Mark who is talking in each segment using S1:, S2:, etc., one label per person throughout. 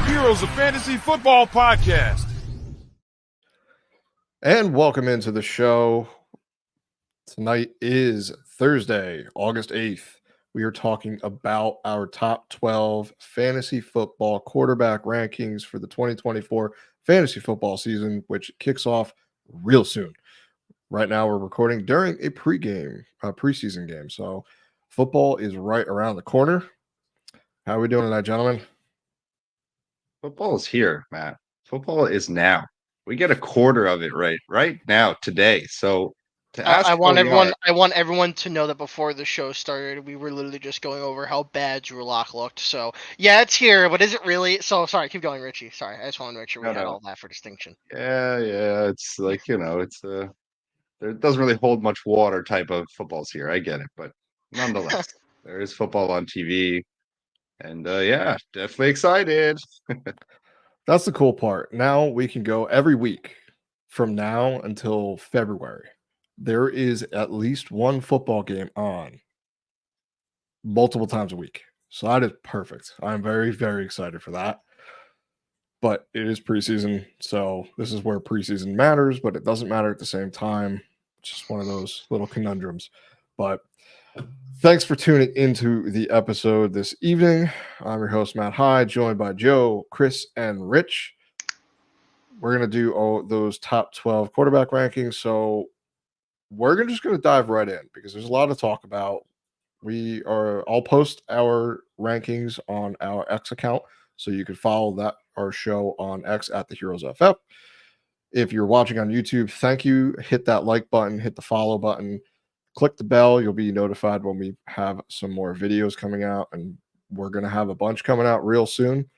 S1: Heroes of Fantasy Football Podcast.
S2: And welcome into the show. Tonight is Thursday, August 8th. We are talking about our top 12 fantasy football quarterback rankings for the 2024 fantasy football season, which kicks off real soon. Right now, we're recording during a preseason game. So football is right around the corner. How are we doing tonight, gentlemen?
S3: Football is here, Matt. Football is now. We get a quarter of it right now, today. So to ask
S4: I
S3: how
S4: want
S3: we
S4: everyone.
S3: are,
S4: I want everyone to know that before the show started, we were literally just going over how bad Drew Lock looked. So yeah, it's here, but is it really? So sorry, keep going, Richie. Sorry, I just wanted to make sure we had
S3: no.
S4: all that for distinction.
S3: Yeah, it's like, it's there doesn't really hold much water type of footballs here. I get it, but nonetheless, there is football on TV. And yeah, definitely excited.
S2: That's the cool part. Now we can go every week from now until February. There is at least one football game on multiple times a week. So that is perfect. I'm very, very excited for that. But it is preseason. So this is where preseason matters, but it doesn't matter at the same time. It's just one of those little conundrums. But thanks for tuning into the episode this evening. I'm your host, Matt Hyde, joined by Joe, Chris, and Rich. We're going to do all those top 12 quarterback rankings. So we're just going to dive right in because there's a lot to talk about. I'll post our rankings on our X account. So you can follow our show on X at the Heroes FF. If you're watching on YouTube, thank you. Hit that like button, hit the follow button, click the bell. You'll be notified when we have some more videos coming out. And we're going to have a bunch coming out real soon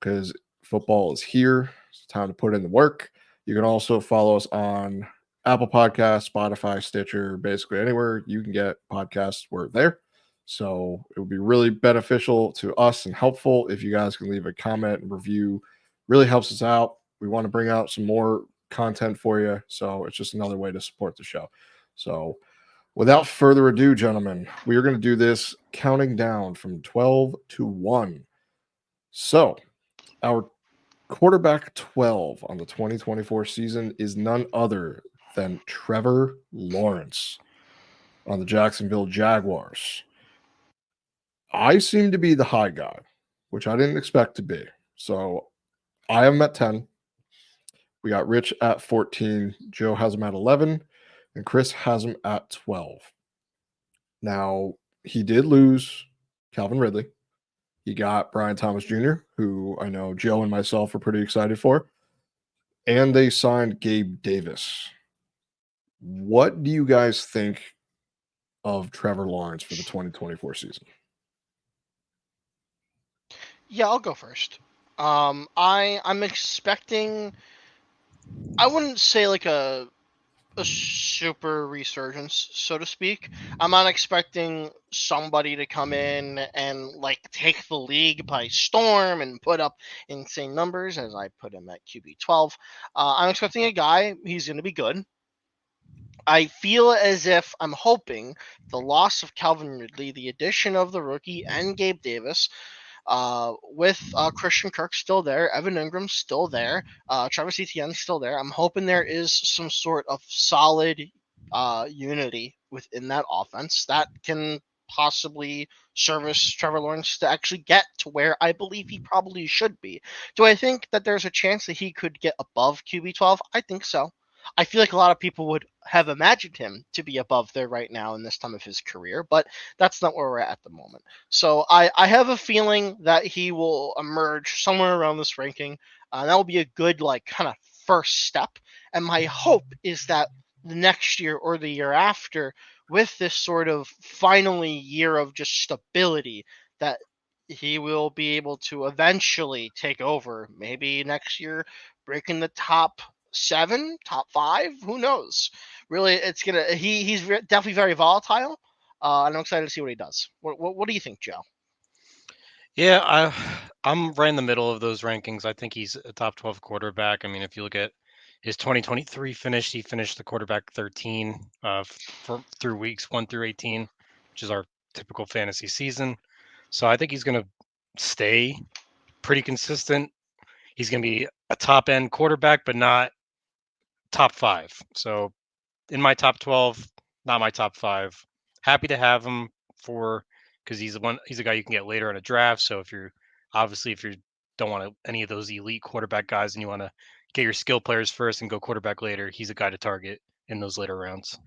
S2: because football is here. It's time to put in the work. You can also follow us on Apple Podcasts, Spotify, Stitcher, basically anywhere you can get podcasts, we're there. So it would be really beneficial to us and helpful if you guys can leave a comment and review. Really helps us out. We want to bring out some more content for you. So it's just another way to support the show. So without further ado, gentlemen, we are going to do this counting down from 12 to 1. So our quarterback 12 on the 2024 season is none other than Trevor Lawrence on the Jacksonville Jaguars. I seem to be the high guy, which I didn't expect to be. So I have him at 10. We got Rich at 14. Joe has him at 11. And Chris has him at 12. Now, he did lose Calvin Ridley. He got Brian Thomas Jr., who I know Joe and myself are pretty excited for. And they signed Gabe Davis. What do you guys think of Trevor Lawrence for the 2024 season?
S4: Yeah, I'll go first. I'm expecting. I wouldn't say like a super resurgence, so to speak. I'm not expecting somebody to come in and like take the league by storm and put up insane numbers as I put him at QB 12. I'm expecting a guy, he's going to be good. I feel as if I'm hoping the loss of Calvin Ridley, the addition of the rookie and Gabe Davis, with Christian Kirk still there, Evan Ingram still there, Travis Etienne still there. I'm hoping there is some sort of solid unity within that offense that can possibly service Trevor Lawrence to actually get to where I believe he probably should be. Do I think that there's a chance that he could get above QB 12? I think so. I feel like a lot of people would have imagined him to be above there right now in this time of his career, but that's not where we're at the moment. So I have a feeling that he will emerge somewhere around this ranking. That will be a good like kind of first step. And my hope is that the next year or the year after, with this sort of finally year of just stability, that he will be able to eventually take over. Maybe next year, breaking the top 7, top 5. Who knows? Really, it's gonna. He's definitely very volatile. And I'm excited to see what he does. What do you think, Joe?
S5: Yeah, I'm right in the middle of those rankings. I think he's a top 12 quarterback. I mean, if you look at his 2023 finish, he finished the quarterback 13 through weeks 1 through 18, which is our typical fantasy season. So I think he's going to stay pretty consistent he's going to be a top end quarterback, but not top 5. So in my top 12, not my top 5. Happy to have him because he's a guy you can get later in a draft. So if you don't want any of those elite quarterback guys and you want to get your skill players first and go quarterback later, he's a guy to target in those later rounds.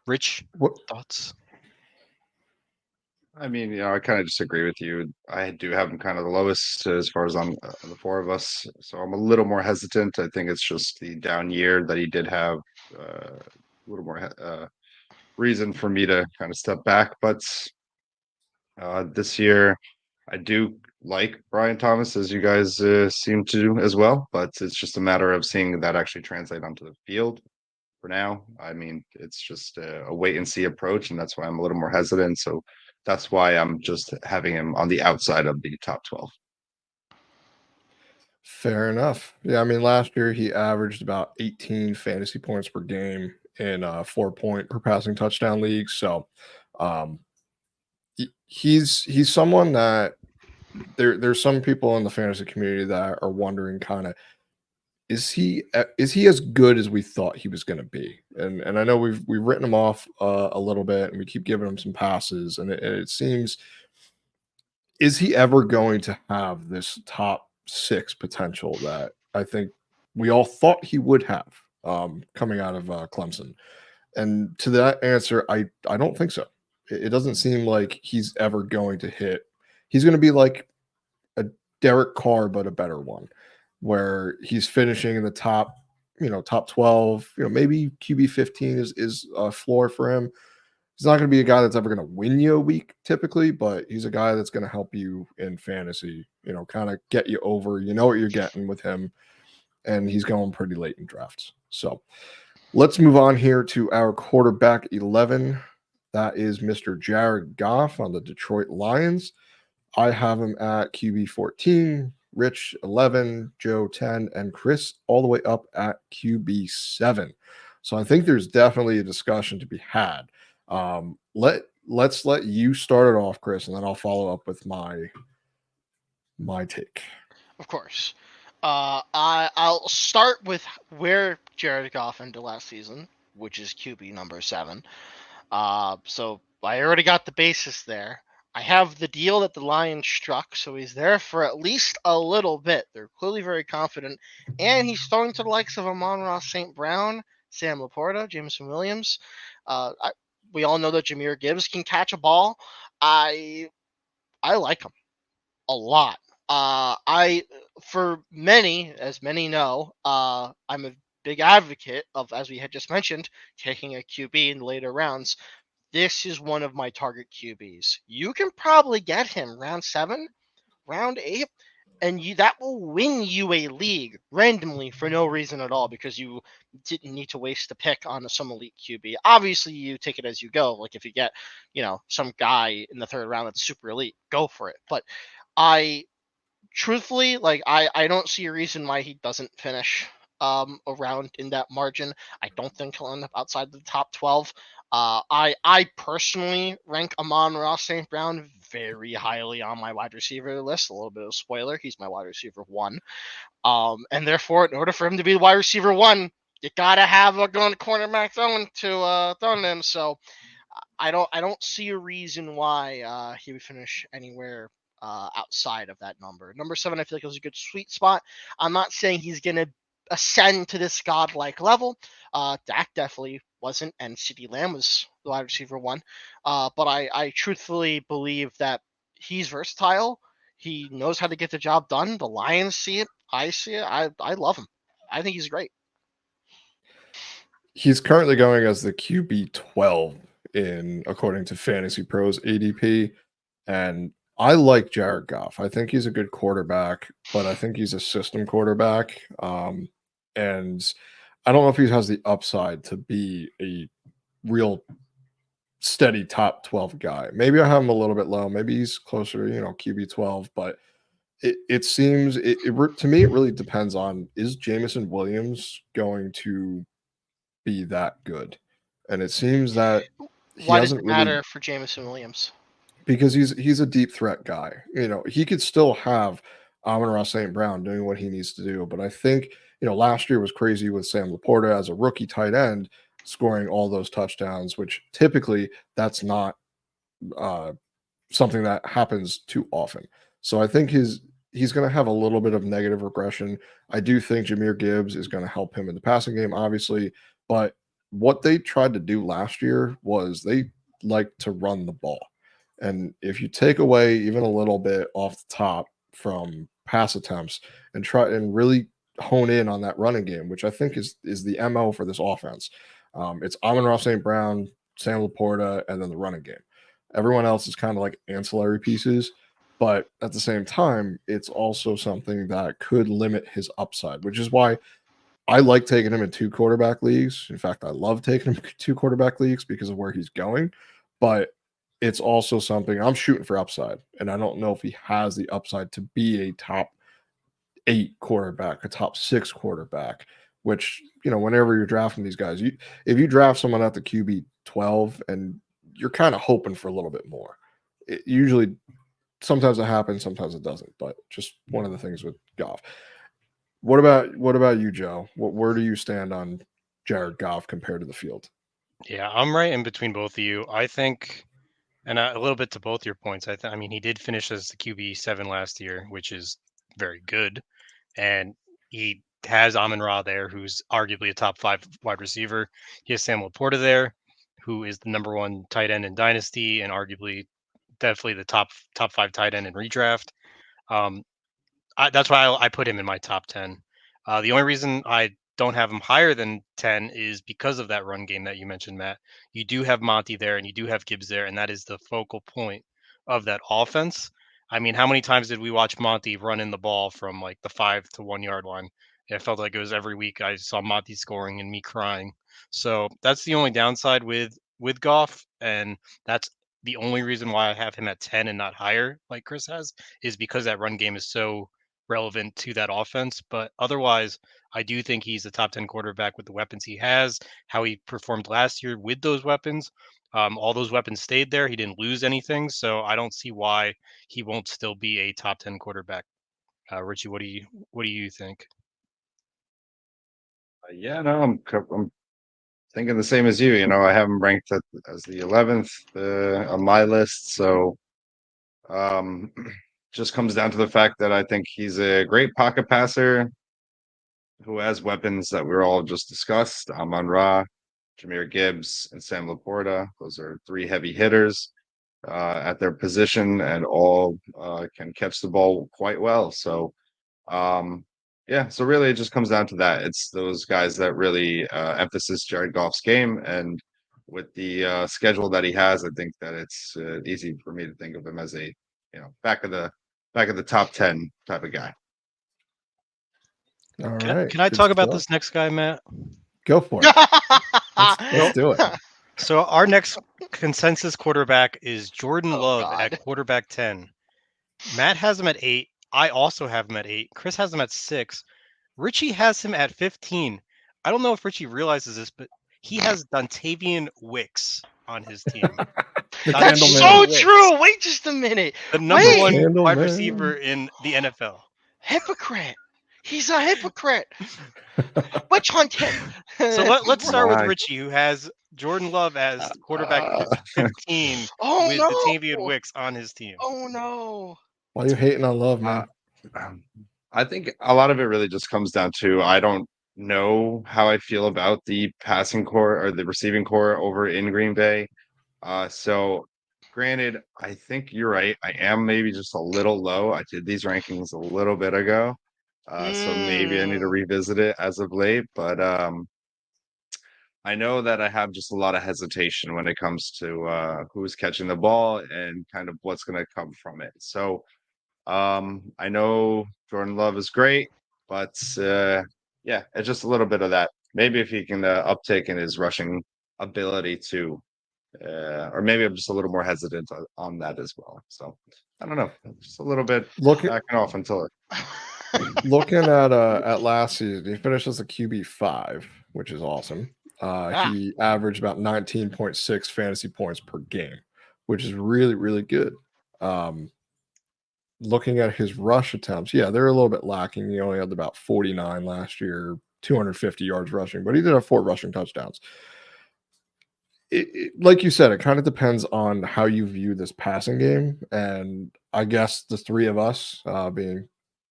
S5: Rich,
S2: What?
S5: thoughts?
S3: I mean, I kind of disagree with you. I do have him kind of the lowest as far as on the four of us, so I'm a little more hesitant. I think it's just the down year that he did have a little more reason for me to kind of step back. But this year, I do like Brian Thomas, as you guys seem to do as well. But it's just a matter of seeing that actually translate onto the field. For now, I mean, it's just a wait and see approach, and that's why I'm a little more hesitant. So that's why I'm just having him on the outside of the top 12.
S2: Fair enough. Yeah, I mean, last year he averaged about 18 fantasy points per game in 4-point per passing touchdown leagues. So, um, he's someone that there's some people in the fantasy community that are wondering kind of is he as good as we thought he was going to be? And I know we've written him off a little bit, and we keep giving him some passes, and it seems, is he ever going to have this top 6 potential that I think we all thought he would have coming out of Clemson? And to that answer, I don't think so. It doesn't seem like he's ever going to hit. He's going to be like a Derek Carr, but a better one, where he's finishing in the top 12, maybe QB 15 is a floor for him. He's not going to be a guy that's ever going to win you a week typically, but he's a guy that's going to help you in fantasy, kind of get you over, what you're getting with him. And he's going pretty late in drafts. So let's move on here to our quarterback 11. That is Mr. Jared Goff on the Detroit Lions. I have him at QB 14, Rich 11, Joe 10, and Chris all the way up at QB 7. So I think there's definitely a discussion to be had. Let's let you start it off, Chris, and then I'll follow up with my take.
S4: Of course. I'll start with where Jared Goff ended last season, which is QB number 7. So I already got the basis there. I have the deal that the Lions struck, so he's there for at least a little bit. They're clearly very confident, and he's throwing to the likes of Amon-Ra St. Brown, Sam Laporta, Jameson Williams. We all know that Jahmyr Gibbs can catch a ball. I like him a lot. For many, as many know, I'm a big advocate of, as we had just mentioned, taking a QB in the later rounds. This is one of my target QBs. You can probably get him round 7, round 8, and that will win you a league randomly for no reason at all, because you didn't need to waste a pick on some elite QB. Obviously, you take it as you go. Like if you get, some guy in the 3rd round that's super elite, go for it. But truthfully, I don't see a reason why he doesn't finish around in that margin. I don't think he'll end up outside the top 12. I personally rank Amon-Ra St. Brown very highly on my wide receiver list. A little bit of spoiler, he's my wide receiver 1. And therefore, in order for him to be the wide receiver 1, you gotta have a going cornerback throwing to him. So I don't see a reason why he would finish anywhere outside of that number. Number 7, I feel like it was a good sweet spot. I'm not saying he's gonna ascend to this godlike level. Dak definitely wasn't, and CeeDee Lamb was the wide receiver 1. But I truthfully believe that he's versatile. He knows how to get the job done. The Lions see it. I see it. I love him. I think he's great.
S2: He's currently going as the QB 12 according to Fantasy Pros ADP, and I like Jared Goff. I think he's a good quarterback, but I think he's a system quarterback. And I don't know if he has the upside to be a real steady top 12 guy. Maybe I have him a little bit low. Maybe he's closer to, QB 12, but it seems to me, it really depends on, is Jameson Williams going to be that good? And it seems that
S4: why does it matter for Jameson Williams?
S2: Because he's a deep threat guy. He could still have Amon-Ra St. Brown doing what he needs to do. But I think, last year was crazy with Sam Laporta as a rookie tight end scoring all those touchdowns, which typically that's not something that happens too often. So I think he's going to have a little bit of negative regression. I do think Jahmyr Gibbs is going to help him in the passing game, obviously. But what they tried to do last year was they like to run the ball. And if you take away even a little bit off the top from pass attempts and try and really hone in on that running game, which I think is the MO for this offense, it's Amon-Ra St. Brown, Sam Laporta, and then the running game. Everyone else is kind of like ancillary pieces, but at the same time, it's also something that could limit his upside, which is why I like taking him in 2 quarterback leagues. In fact, I love taking him in 2 quarterback leagues because of where he's going, but it's also something I'm shooting for upside, and I don't know if he has the upside to be a top 8 quarterback, a top 6 quarterback, which, whenever you're drafting these guys, if you draft someone at the QB 12 and you're kind of hoping for a little bit more. It usually, sometimes it happens, sometimes it doesn't, but just one of the things with Goff. What about you, Joe? Where do you stand on Jared Goff compared to the field?
S5: Yeah, I'm right in between both of you. I think, and a little bit to both your points. I mean, he did finish as the QB7 last year, which is very good, and he has Amon-Ra there, who's arguably a top 5 wide receiver. He has Sam Laporta there, who is the number 1 tight end in Dynasty, and arguably definitely the top 5 tight end in redraft. That's why I put him in my top 10. The only reason I don't have him higher than 10 is because of that run game that you mentioned, Matt. You do have Monty there and you do have Gibbs there, and that is the focal point of that offense. I mean, how many times did we watch Monty run in the ball from like the 5 to 1 yard line? It felt like it was every week I saw Monty scoring and me crying. So that's the only downside with Goff, and that's the only reason why I have him at 10 and not higher, like Chris has, is because that run game is so relevant to that offense. But otherwise, I do think he's a top 10 quarterback with the weapons he has, how he performed last year with those weapons. All those weapons stayed there. He didn't lose anything. So I don't see why he won't still be a top 10 quarterback. Richie, what do you think?
S3: Yeah, no, I'm thinking the same as you. I have him ranked as the 11th on my list. So um, just comes down to the fact that I think he's a great pocket passer who has weapons that we're all just discussed. Amon-Ra, Jahmyr Gibbs, and Sam Laporta. Those are 3 heavy hitters at their position, and all can catch the ball quite well. So yeah, so really it just comes down to that. It's those guys that really emphasis Jared Goff's game, and with the schedule that he has, I think that it's easy for me to think of him as a back of the top 10 type of guy.
S2: All right.
S5: Can I
S2: good
S5: talk about
S2: stuff.
S5: this next guy, Matt?
S2: Go for it. Let's do it.
S5: So our next consensus quarterback is Jordan Love
S4: God.
S5: at quarterback 10. Matt has him at 8. I also have him at 8. Chris has him at 6. Richie has him at 15. I don't know if Richie realizes this, but he has Dontavian Wicks on his team.
S4: That's
S2: Candleman.
S4: so
S5: Wicks,
S4: true. Wait just a minute.
S5: the number
S4: Wait.
S5: 1
S2: Candleman.
S5: wide receiver in the NFL.
S4: Hypocrite. He's a hypocrite. Witch hunting.
S5: So let's start with
S3: My-
S5: Richie, who has Jordan Love as quarterback 15
S4: Oh
S5: with
S4: no.
S5: Dontavian Wicks on his team.
S4: Oh no.
S2: Why are you hating on Love, man?
S3: I think a lot of it really just comes down to I don't know how I feel about the passing core or the receiving core over in Green Bay. So granted, I think you're right. I am maybe just a little low. I did these rankings a little bit ago. So maybe I need to revisit it as of late. But I know that I have just a lot of hesitation when it comes to who's catching the ball and kind of what's going to come from it. So I know Jordan Love is great, but yeah, it's just a little bit of that. Maybe if he can uptake in his rushing ability too, or maybe I'm just a little more hesitant on that as well. So I don't know, just a little bit backing off until
S2: Looking at last season, he finished as a QB5, which is awesome. He averaged about 19.6 fantasy points per game, which is really, really good. looking at his rush attempts, yeah, they're a little bit lacking. He only had about 49 last year, 250 yards rushing, but he did have 4 rushing touchdowns. Like you said, it kind of depends on how you view this passing game. And I guess the three of us, being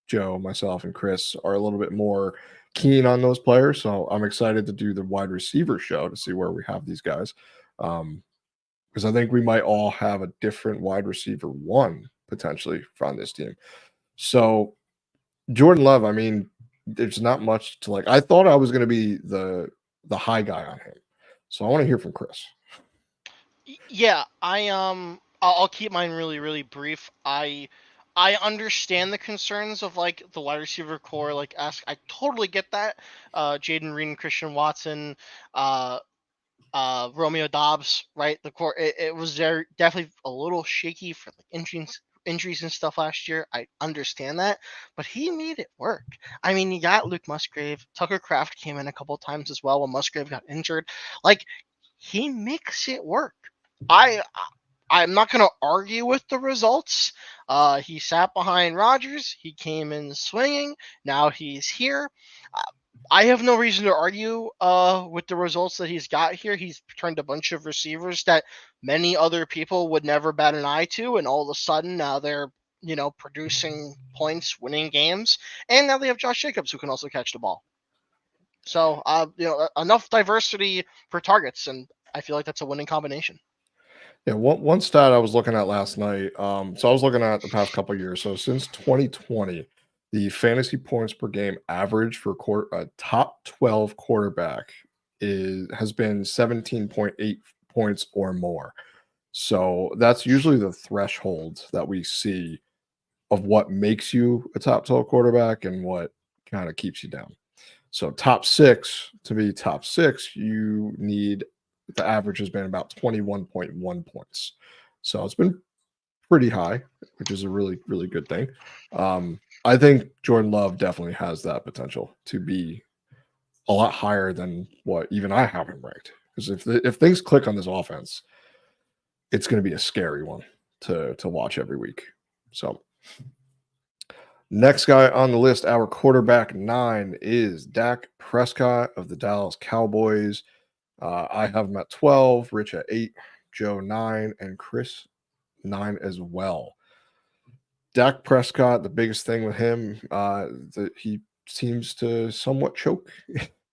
S2: Joe, myself, and Chris, are a little bit more keen on those players. So I'm excited to do the wide receiver show to see where we have these guys. Because I think we might all have a different wide receiver one potentially from this team. So Jordan Love, I mean, there's not much to like. I thought I was going to be the high guy on him. So I want to hear from Chris.
S4: Yeah, I'll keep mine really really brief. I understand the concerns of like the wide receiver core. Like, I totally get that. Jaden Reed, Christian Watson, Romeo Dobbs, right? The core it was definitely a little shaky for like injuries and stuff last year. I understand that, but he made it work. I mean, you got Luke Musgrave, Tucker Kraft came in a couple times as well when Musgrave got injured. Like, he makes it work. I I'm not going to argue with the results. He sat behind Rodgers. He came in swinging. Now he's here. I have no reason to argue with the results that he's got here. He's turned a bunch of receivers that many other people would never bat an eye to, and all of a sudden now they're producing points, winning games, and now they have Josh Jacobs who can also catch the ball. So enough diversity for targets, and I feel like that's a winning combination.
S2: Yeah, one stat I was looking at last night. So I was looking at the past couple of years. So since 2020, the fantasy points per game average for a top 12 quarterback has been 17.8 points or more. So that's usually the threshold that we see of what makes you a top 12 quarterback and what kind of keeps you down. So top 6, to be top 6, you need the average has been about 21.1 points. So it's been pretty high, which is a really, really good thing. I think Jordan Love definitely has that potential to be a lot higher than what even I have him ranked. Because if things click on this offense, it's going to be a scary one to watch every week. So next guy on the list, our quarterback 9 is Dak Prescott of the Dallas Cowboys. I have him at 12, Rich at 8, Joe 9, and Chris 9 as well. Dak Prescott, the biggest thing with him, that he seems to somewhat choke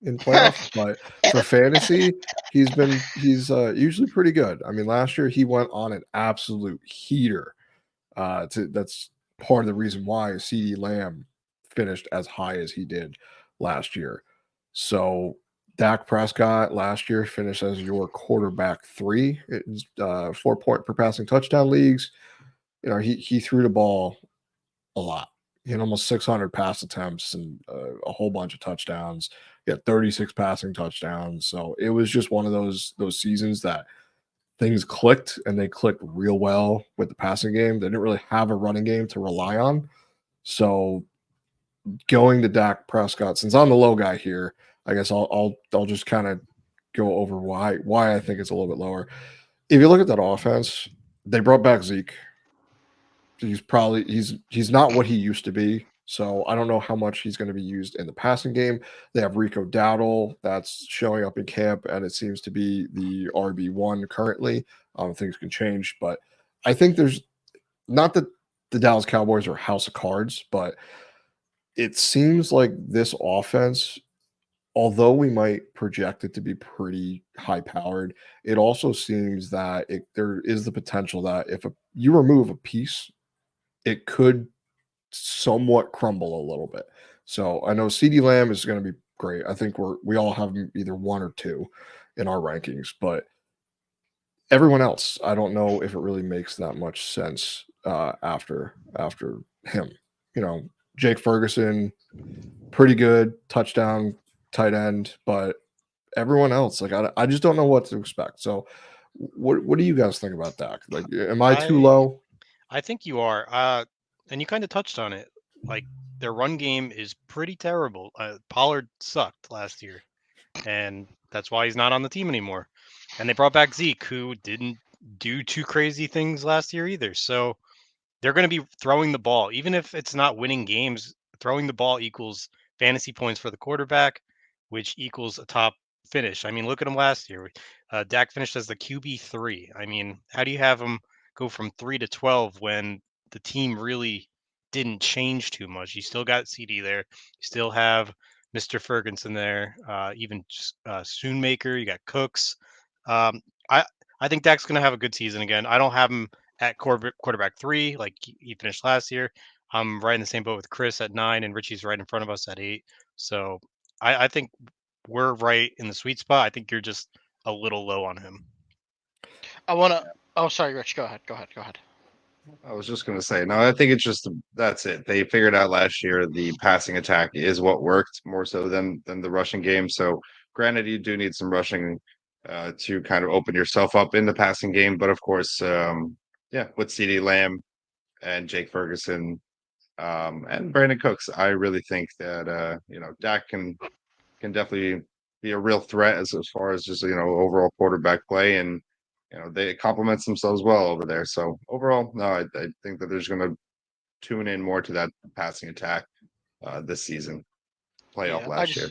S2: in playoffs, but for fantasy, he's usually pretty good. I mean, last year he went on an absolute heater. That's part of the reason why CeeDee Lamb finished as high as he did last year. So Dak Prescott last year finished as your quarterback 3. It's 4-point per passing touchdown leagues. He threw the ball a lot. He had almost 600 pass attempts and a whole bunch of touchdowns. He had 36 passing touchdowns. So it was just one of those seasons that things clicked, and they clicked real well with the passing game. They didn't really have a running game to rely on. So going to Dak Prescott, since I'm the low guy here, I guess I'll just kind of go over why I think it's a little bit lower. If you look at that offense, they brought back Zeke. He's not what he used to be. So I don't know how much he's going to be used in the passing game. They have Rico Dowdle that's showing up in camp, and it seems to be the RB1 currently. Things can change, but I think there's not that the Dallas Cowboys are a house of cards, but it seems like this offense, although we might project it to be pretty high powered, it also seems that there is the potential that if you remove a piece, it could somewhat crumble a little bit. So I know CeeDee Lamb is going to be great. I think we all have him either 1 or 2 in our rankings, but everyone else, I don't know if it really makes that much sense after him. Jake Ferguson, pretty good touchdown tight end, but everyone else, like I just don't know what to expect. So what do you guys think about that? Like, am I too low?
S5: I think you are. And you kind of touched on it. Like, their run game is pretty terrible. Pollard sucked last year, and that's why he's not on the team anymore. And they brought back Zeke, who didn't do too crazy things last year either. So they're going to be throwing the ball. Even if it's not winning games, throwing the ball equals fantasy points for the quarterback, which equals a top finish. I mean, look at him last year. Dak finished as the QB3. I mean, how do you have him go from 3 to 12 when the team really didn't change too much? You still got CD there. You still have Mr. Ferguson there. Even Soonmaker. You got Cooks. Um, I think Dak's going to have a good season again. I don't have him at quarterback 3 like he finished last year. I'm right in the same boat with Chris at 9, and Richie's right in front of us at 8. So I think we're right in the sweet spot. I think you're just a little low on him.
S4: I want to. Oh, sorry, Rich. Go ahead.
S3: I was just going to say, no, I think it's just that's it. They figured out last year the passing attack is what worked more so than the rushing game. So, granted, you do need some rushing to kind of open yourself up in the passing game, but of course, yeah, with CD Lamb and Jake Ferguson and Brandon Cooks, I really think that Dak can definitely be a real threat as far as just overall quarterback play, and they complement themselves well over there. So overall, no, I think that there's going to tune in more to that passing attack this season, playoff
S4: Yeah,
S3: last year.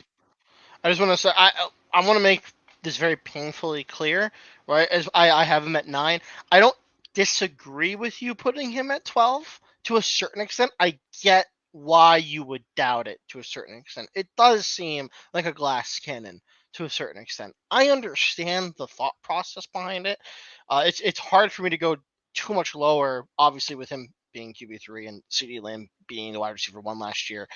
S4: I just want to say I want to make this very painfully clear, right? As I have him at 9. I don't disagree with you putting him at 12 to a certain extent. I get why you would doubt it to a certain extent. It does seem like a glass cannon to a certain extent. I understand the thought process behind it. It's hard for me to go too much lower, obviously, with him being QB3 and CD Lamb being the wide receiver 1 last year,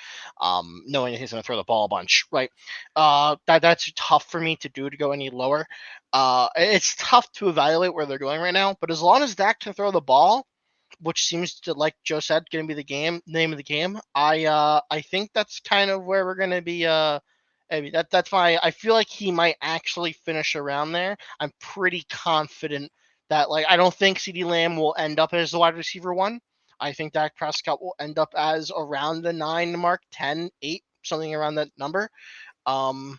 S4: knowing that he's going to throw the ball a bunch, right? That's tough for me to do to go any lower. It's tough to evaluate where they're going right now, but as long as Dak can throw the ball, which seems to, like Joe said, going to be the name of the game, I think that's kind of where we're going to be. I mean, that's why I feel like he might actually finish around there. I'm pretty confident that, like, I don't think CD Lamb will end up as the wide receiver 1. I think Dak Prescott will end up as around the 9 mark, 10, 8, something around that number. But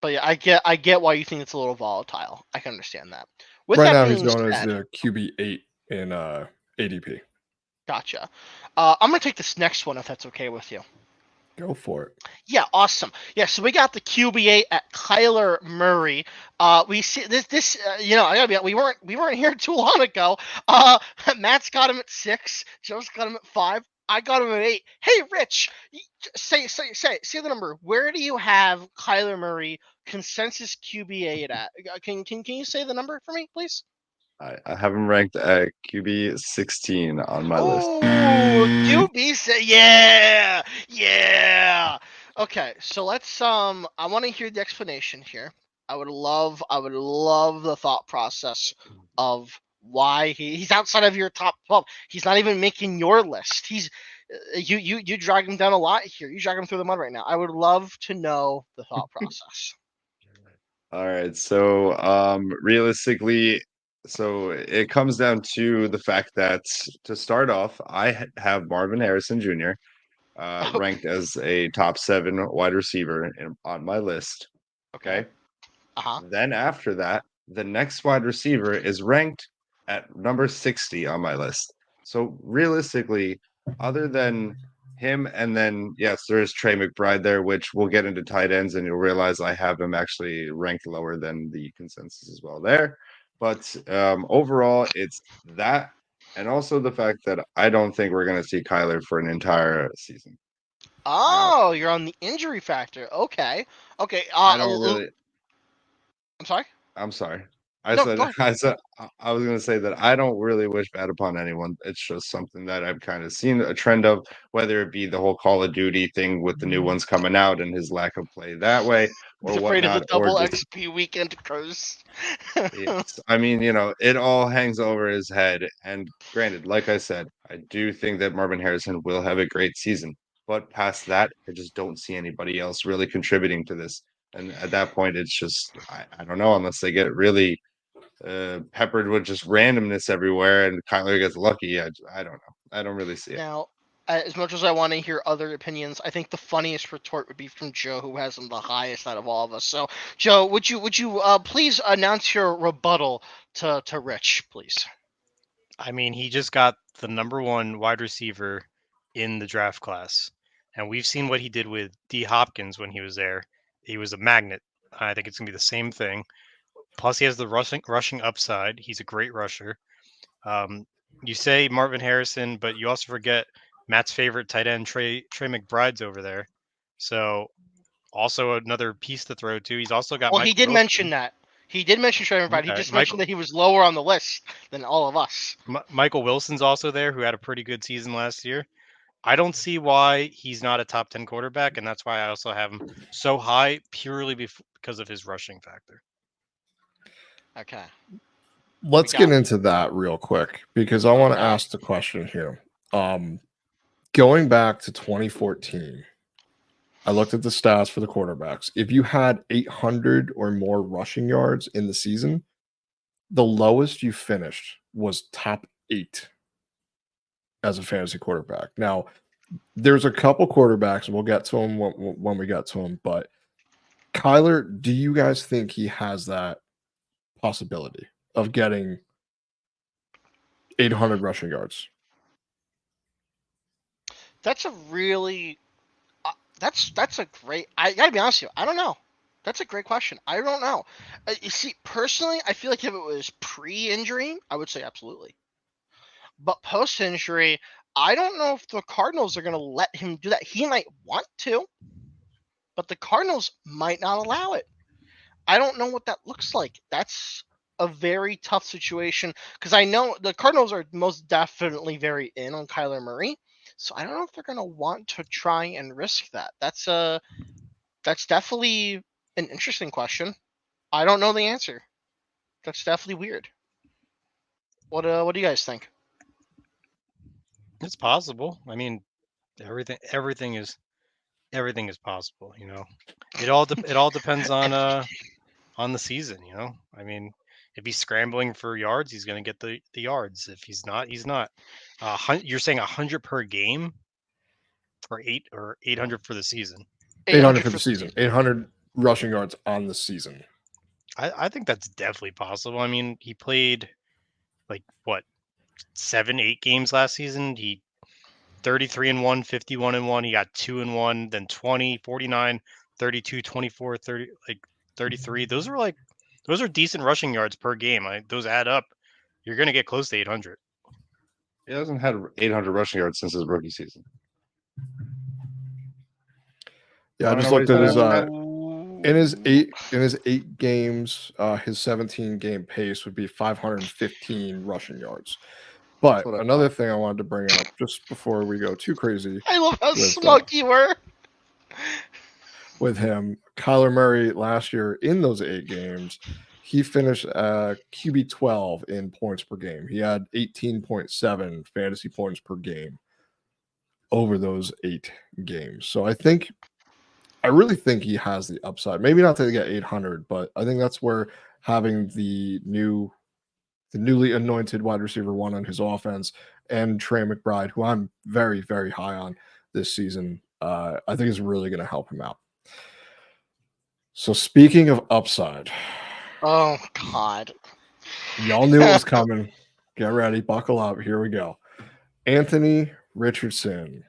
S4: yeah, I get why you think it's a little volatile. I can understand that. With
S2: Right
S4: that
S2: now,
S4: being
S2: he's going as
S4: said,
S2: the QB8 in ADP.
S4: gotcha. I'm gonna take this next one if that's okay with you.
S2: Go for it.
S4: Yeah, awesome. Yeah, so we got the QB8 at Kyler Murray. We see this. I gotta be. We weren't here too long ago. Matt's got him at 6. Joe's got him at 5. I got him at 8. Hey, Rich, say the number. Where do you have Kyler Murray consensus QB8 at? Can you say the number for me, please?
S3: I have him ranked at QB 16 on my list.
S4: Oh, QB, yeah. Okay, so let's I want to hear the explanation here. I would love the thought process of why he's outside of your top 12. He's not even making your list. He's you drag him down a lot here. You drag him through the mud right now. I would love to know the thought process.
S3: All right, so realistically, so it comes down to the fact that to start off, I have Marvin Harrison Jr. Ranked as a top 7 wide receiver on my list. Okay.
S4: Uh-huh.
S3: Then after that, the next wide receiver is ranked at number 60 on my list. So realistically, other than him, and then yes, there is Trey McBride there, which we'll get into tight ends, and you'll realize I have him actually ranked lower than the consensus as well there. But overall, it's that, and also the fact that I don't think we're going to see Kyler for an entire season.
S4: Oh, you're on the injury factor. Okay.
S3: I don't really.
S4: I'm sorry.
S3: I'm sorry.
S4: No, go ahead.
S3: I was going to say that I don't really wish bad upon anyone. It's just something that I've kind of seen a trend of, whether it be the whole Call of Duty thing with the new ones coming out and his lack of play that way, or
S4: He's afraid
S3: whatnot,
S4: of the double
S3: or just
S4: XP weekend curse.
S3: yes. I mean, it all hangs over his head. And granted, like I said, I do think that Marvin Harrison will have a great season. But past that, I just don't see anybody else really contributing to this. And at that point, it's just I don't know, unless they get really peppered with just randomness everywhere and Kyler gets lucky. I don't know. I don't really see it.
S4: Now, as much as I want to hear other opinions, I think the funniest retort would be from Joe, who has him the highest out of all of us. So, Joe, would you please announce your rebuttal to Rich, please?
S5: I mean, he just got the #1 wide receiver in the draft class. And we've seen what he did with D. Hopkins when he was there. He was a magnet. I think it's going to be the same thing. Plus, he has the rushing upside. He's a great rusher. You say Marvin Harrison, but you also forget Matt's favorite tight end, Trey McBride's over there. So also another piece to throw to. He's also got
S4: Well,
S5: Michael
S4: he did
S5: Wilson.
S4: mention that. He did mention Trevor, but he
S5: Okay,
S4: just mentioned that he was lower on the list than all of us.
S5: Michael Wilson's also there, who had a pretty good season last year. I don't see why he's not a top 10 quarterback, and that's why I also have him so high purely because of his rushing factor.
S4: Okay.
S2: Let's get into that real quick because I want to ask the question here. Going back to 2014, I looked at the stats for the quarterbacks. If you had 800 or more rushing yards in the season, the lowest you finished was top 8 as a fantasy quarterback. Now, there's a couple quarterbacks, and we'll get to them when we get to them, but Kyler, do you guys think he has that possibility of getting 800 rushing yards?
S4: That's a really that's a great. I gotta be honest with you. I don't know. That's a great question. I don't know. You see, personally, I feel like if it was pre-injury, I would say absolutely. But post-injury, I don't know if the Cardinals are going to let him do that. He might want to, but the Cardinals might not allow it. I don't know what that looks like. That's a very tough situation because I know the Cardinals are most definitely very in on Kyler Murray. So I don't know if they're going to want to try and risk that. That's definitely an interesting question. I don't know the answer. That's definitely weird. What do you guys think?
S5: It's possible. I mean, everything is possible. You know, it all depends on the season. You know, I mean, if he's scrambling for yards, he's going to get the yards. If he's not, he's not. You're saying 100 per game for 800 for the season.
S2: 800 for the season. 800 rushing yards on the season.
S5: I think that's definitely possible. I mean, he played like what 7-8 games last season. He 33-1, 51-1. He got 2-1, then 20, 49, 32, 24, 30, like 33. Those are decent rushing yards per game. Those add up. You're going to get close to 800.
S3: He hasn't had 800 rushing yards since his rookie season.
S2: Yeah, I just looked at his in his 8 games, his 17 game pace would be 515 rushing yards. But another thing I wanted to bring up just before we go too crazy.
S4: I love how smug you were.
S2: With him, Kyler Murray last year in those 8 games, he finished QB 12 in points per game. He had 18.7 fantasy points per game over those 8 games. So I really think he has the upside. Maybe not to get 800, but I think that's where having the newly anointed wide receiver 1 on his offense and Trey McBride, who I'm very, very high on this season, I think is really going to help him out. So speaking of upside.
S4: Oh, God.
S2: Y'all knew it was coming. Get ready. Buckle up. Here we go. Anthony Richardson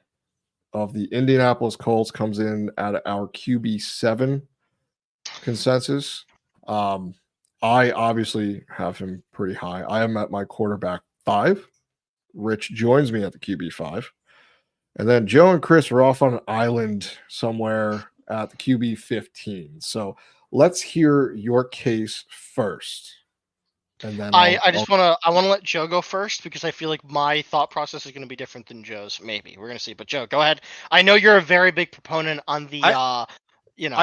S2: of the Indianapolis Colts comes in at our QB7 consensus. I obviously have him pretty high. I am at my quarterback 5. Rich joins me at the QB5. And then Joe and Chris are off on an island somewhere at the QB 15. So let's hear your case first. And then
S4: I want to let Joe go first because I feel like my thought process is going to be different than Joe's. Maybe we're going to see, but Joe, go ahead. I know you're a very big proponent on the,
S5: I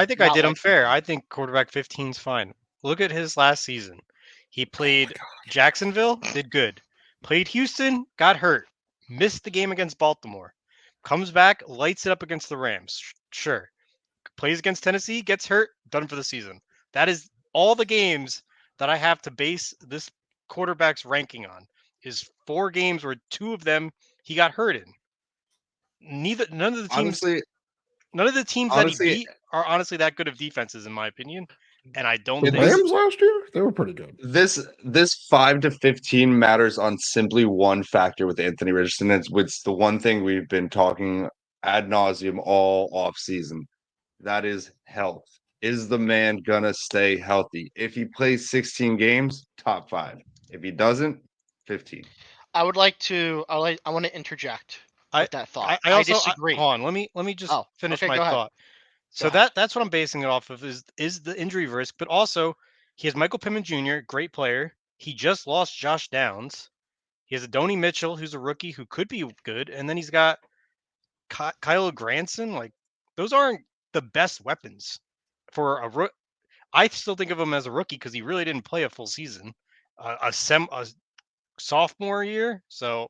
S5: think I did him fair. I think quarterback 15 is fine. Look at his last season. He played Jacksonville, did good. Played Houston, got hurt. Missed the game against Baltimore. Comes back, lights it up against the Rams. Sure. Plays against Tennessee, gets hurt, done for the season. That is all the games that I have to base this quarterback's ranking on. Is 4 games where 2 of them he got hurt in. None of the teams that he beat are honestly that good of defenses, in my opinion. and I don't
S2: The
S5: think
S2: Rams last year, they were pretty good.
S3: This 5 to 15 matters on simply one factor with Anthony Richardson. It's the one thing we've been talking ad nauseum all off season. That is health. Is the man gonna stay healthy? If he plays 16 games, top 5. If he doesn't, 15.
S4: I want to interject
S5: I
S4: with that thought.
S5: I also
S4: disagree.
S5: hold on. Let me just
S4: Oh,
S5: finish
S4: okay,
S5: my
S4: go ahead.
S5: thought. So
S4: ahead.
S5: that's what I'm basing it off of is the injury risk, but also he has Michael Pittman Jr., great player. He just lost Josh Downs. He has Adonai Mitchell, who's a rookie who could be good, and then he's got Kyle Granson. Like those aren't the best weapons for a rook. I still think of him as a rookie because he really didn't play a full season, a sophomore year. So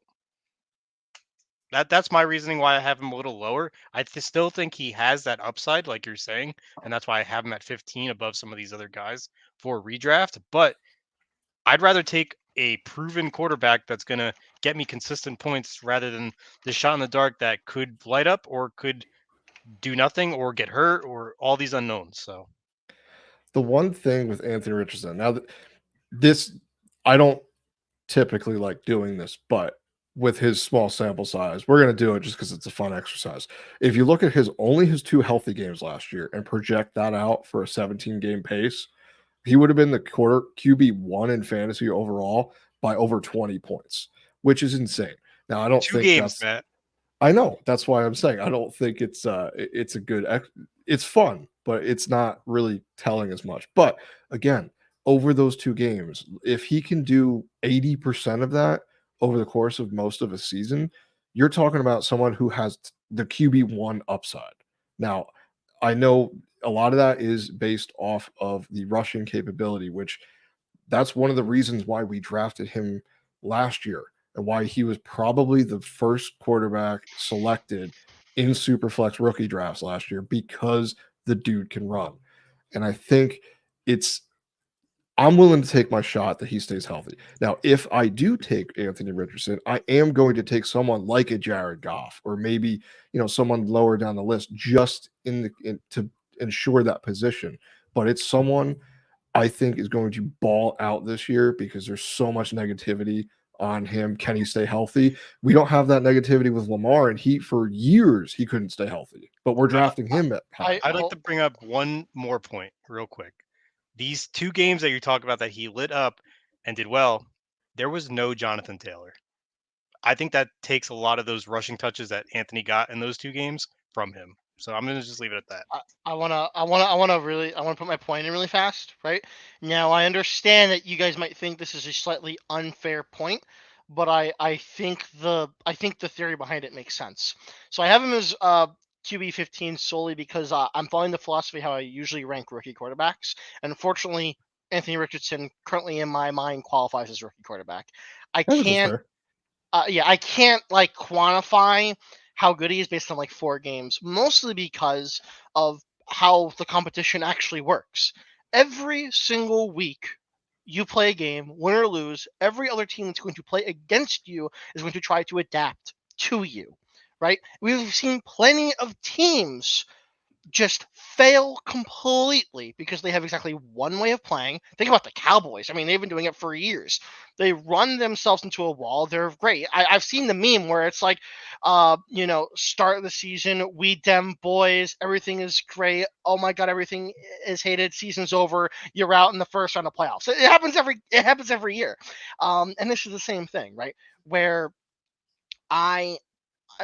S5: that's my reasoning why I have him a little lower. I still think he has that upside, like you're saying, and that's why I have him at 15 above some of these other guys for redraft. But I'd rather take a proven quarterback that's going to get me consistent points rather than the shot in the dark that could light up or could do nothing or get hurt or all these unknowns. So
S2: The one thing with Anthony Richardson, now that this, I don't typically like doing this, but with his small sample size, we're going to do it just because it's a fun exercise. If you look at his 2 healthy games last year and project that out for a 17 game pace, he would have been the quarter QB1 in fantasy overall by over 20 points, which is insane. Now, I don't
S5: 2
S2: think
S5: games,
S2: that's,
S5: Matt.
S2: I know, that's why I'm saying I don't think it's a good it's fun, but it's not really telling as much. But again, over those 2 games, if he can do 80% of that over the course of most of a season, you're talking about someone who has the QB1 upside. Now, I know a lot of that is based off of the rushing capability, which that's one of the reasons why we drafted him last year and why he was probably the first quarterback selected in Superflex rookie drafts last year because the dude can run. And I think it's I'm willing to take my shot that he stays healthy. Now, if I do take Anthony Richardson, I am going to take someone like a Jared Goff or maybe, someone lower down the list just to ensure that position. But it's someone I think is going to ball out this year because there's so much negativity on him. Can he stay healthy? We don't have that negativity with Lamar, and for years he couldn't stay healthy. But we're drafting him at high.
S5: I'd like to bring up one more point real quick. These 2 games that you talk about that he lit up and did well, there was no Jonathan Taylor. I think that takes a lot of those rushing touches that Anthony got in those 2 games from him. So I'm gonna just leave it at that.
S4: I wanna put my point in really fast, right? Now I understand that you guys might think this is a slightly unfair point, but I think the theory behind it makes sense. So I have him as QB 15 solely because I'm following the philosophy how I usually rank rookie quarterbacks, and unfortunately, Anthony Richardson currently in my mind qualifies as rookie quarterback. I
S2: Which is
S4: can't
S2: fair.
S4: I can't like quantify how good he is based on like 4 games, mostly because of how the competition actually works. Every single week you play a game, win or lose, every other team that's going to play against you is going to try to adapt to you, right? We've seen plenty of teams just fail completely because they have exactly one way of playing. Think about the Cowboys. I mean, they've been doing it for years. They run themselves into a wall. They're great. I've seen the meme where it's like, start of the season, we dem boys, everything is great. Oh my god, everything is hated. Season's over. You're out in the first round of playoffs. It happens every year. And this is the same thing, right? Where I'm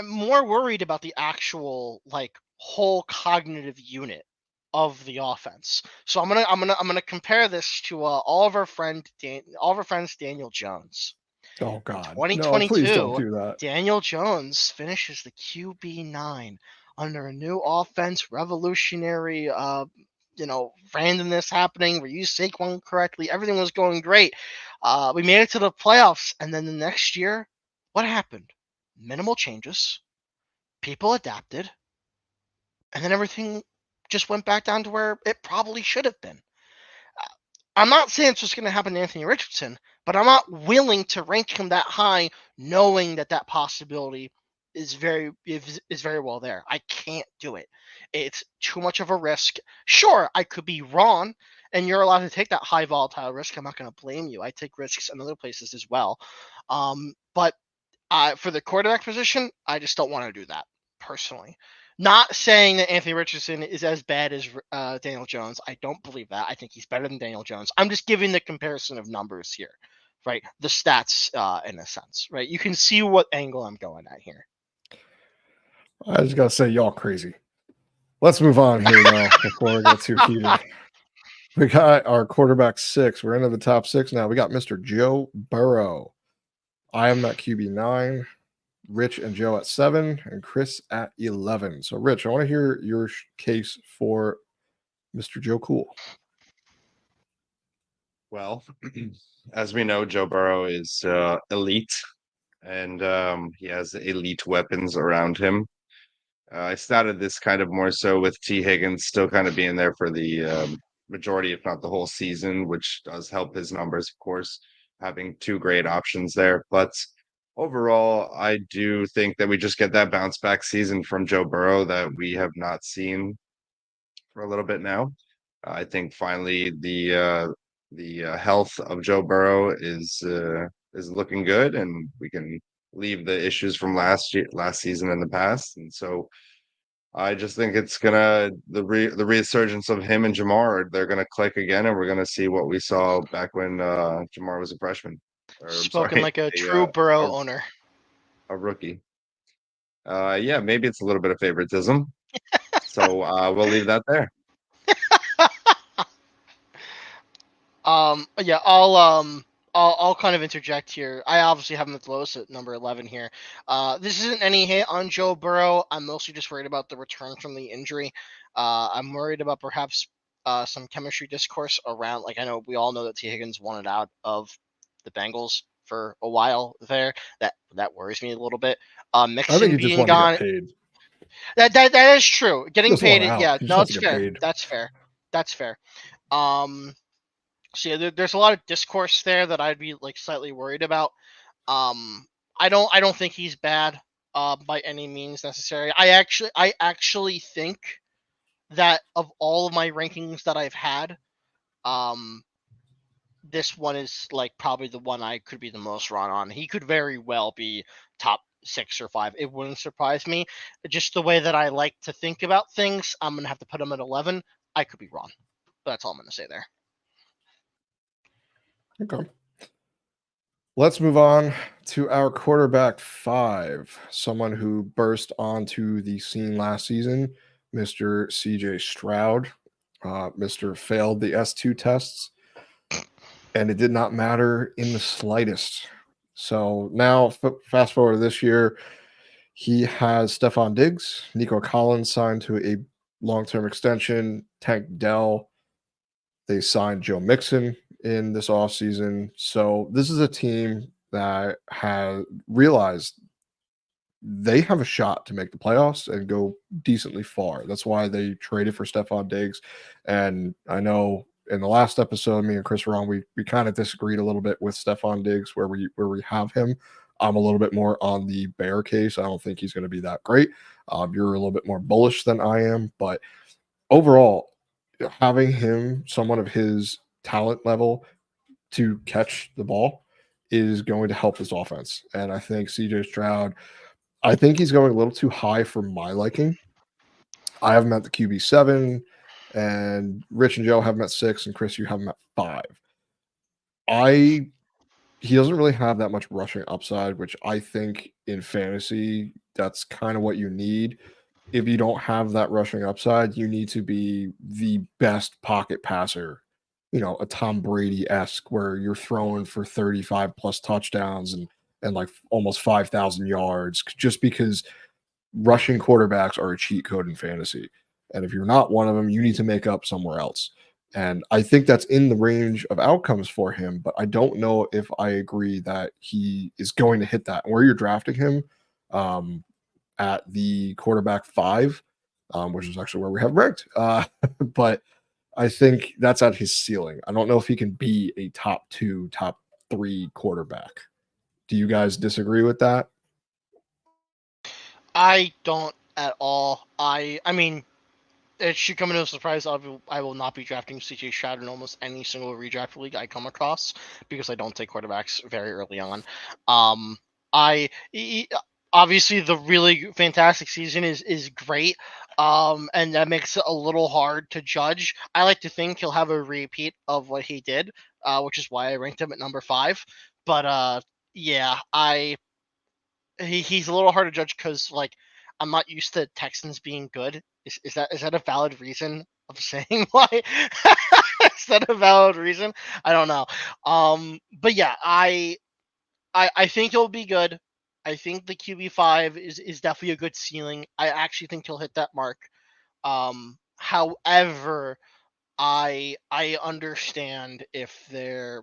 S4: more worried about the actual like whole cognitive unit of the offense. So I'm gonna compare this to all of our friends Daniel Jones.
S2: Oh
S4: In
S2: God, no! Please don't
S4: 2022,
S2: do that.
S4: Daniel Jones finishes the QB9 under a new offense, revolutionary, randomness happening. We used Saquon correctly. Everything was going great. We made it to the playoffs, and then the next year, what happened? Minimal changes. People adapted, and then everything just went back down to where it probably should have been. I'm not saying it's just going to happen to Anthony Richardson, but I'm not willing to rank him that high, knowing that possibility is very well there. I can't do it. It's too much of a risk. Sure, I could be wrong, and you're allowed to take that high volatile risk. I'm not going to blame you. I take risks in other places as well. But for the quarterback position, I just don't want to do that personally. Not saying that Anthony Richardson is as bad as Daniel Jones. I don't believe that. I think he's better than Daniel Jones. I'm just giving the comparison of numbers here, right? The stats, in a sense, right? You can see what angle I'm going at here.
S2: I just gotta say, y'all crazy. Let's move on here though before we get too heated. We got our quarterback 6. We're into the top 6 now. We got Mr. Joe Burrow. I am at QB 9. Rich and Joe at 7, and Chris at 11. So, Rich, I want to hear your case for Mr. Joe Cool.
S3: Well, as we know, Joe Burrow is elite, and he has elite weapons around him. I started this kind of more so with T. Higgins still kind of being there for the majority, if not the whole season, which does help his numbers, of course, having 2 great options there. But overall, I do think that we just get that bounce back season from Joe Burrow that we have not seen for a little bit now. I think finally the health of Joe Burrow is looking good, and we can leave the issues from last season in the past. And so I just think it's gonna the resurgence of him and Jamar. They're gonna click again, and we're gonna see what we saw back when Jamar was a freshman.
S4: Spoken like a true Burrow owner.
S3: A rookie. Yeah, maybe it's a little bit of favoritism. So we'll leave that there.
S4: Yeah, I'll kind of interject here. I obviously have him at the lowest at number 11 here. This isn't any hit on Joe Burrow. I'm mostly just worried about the return from the injury. I'm worried about perhaps some chemistry discourse around. Like, I know we all know that T. Higgins wanted out of the Bengals for a while there. That worries me a little bit. Mixon being gone.
S2: To get paid.
S4: That is true. Getting paid, yeah.
S2: He
S4: No,
S2: wants
S4: it's
S2: to get
S4: fair.
S2: paid.
S4: That's fair. That's fair. So yeah, there's a lot of discourse there that I'd be like slightly worried about. I don't think he's bad by any means necessary. I actually think that of all of my rankings that I've had, this one is like probably the one I could be the most wrong on. He could very well be top 6 or 5. It wouldn't surprise me. Just the way that I like to think about things, I'm gonna have to put him at 11. I could be wrong, but that's all I'm gonna say there.
S2: Okay. Let's move on to our quarterback 5, someone who burst onto the scene last season, Mr. CJ Stroud. Mr. failed the S2 tests, and it did not matter in the slightest. So now, fast forward to this year, he has Stephon Diggs, Nico Collins signed to a long-term extension, Tank Dell. They signed Joe Mixon in this offseason. So this is a team that has realized they have a shot to make the playoffs and go decently far. That's why they traded for Stephon Diggs. And I know in the last episode, me and Chris were on, we kind of disagreed a little bit with Stephon Diggs where we have him. I'm a little bit more on the bear case. I don't think he's going to be that great. You're a little bit more bullish than I am, but overall, having him, someone of his talent level, to catch the ball is going to help his offense. And I think CJ Stroud, I think he's going a little too high for my liking. I have him at the QB 7, and Rich and Joe have him at 6, and Chris, you have him at 5. He doesn't really have that much rushing upside, which I think in fantasy, that's kind of what you need. If you don't have that rushing upside, you need to be the best pocket passer, a Tom Brady-esque where you're throwing for 35 plus touchdowns and like almost 5,000 yards, just because rushing quarterbacks are a cheat code in fantasy. And if you're not one of them, you need to make up somewhere else. And I think that's in the range of outcomes for him, but I don't know if I agree that he is going to hit that. And where you're drafting him at the quarterback 5, which is actually where we have ranked. But I think that's at his ceiling. I don't know if he can be a top 2, top 3 quarterback. Do you guys disagree with that?
S4: I don't at all. I mean, It should come into a surprise. I will not be drafting CJ Stroud in almost any single redraft league I come across because I don't take quarterbacks very early on. I obviously the really fantastic season is great, and that makes it a little hard to judge. I like to think he'll have a repeat of what he did, which is why I ranked him at number 5. But yeah, he's a little hard to judge because like I'm not used to Texans being good. Is that a valid reason of saying why? Is that a valid reason? I don't know. But yeah, I think he'll be good. I think the QB5 is definitely a good ceiling. I actually think he'll hit that mark. However, I understand if there